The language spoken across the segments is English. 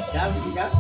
Kau bisi kau.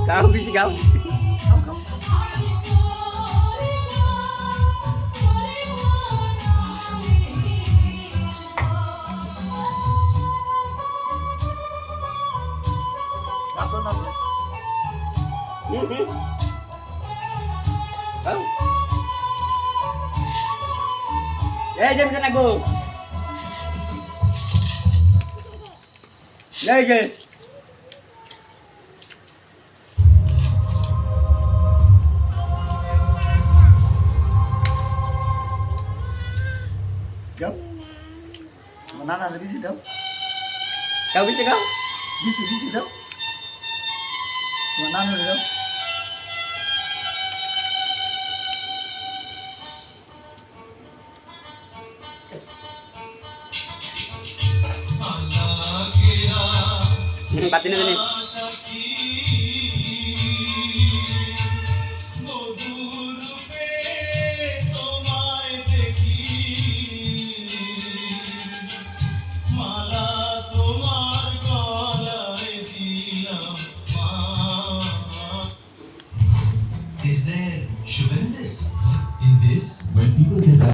Kau bisi kau. Kau. Nasıl? Kau. Jom sana go. Jom. Jom. Mana ada bisi jom. Kau bisi kau. Bisi jom. Mana ada jom. Patin na din. Is there sugar in this?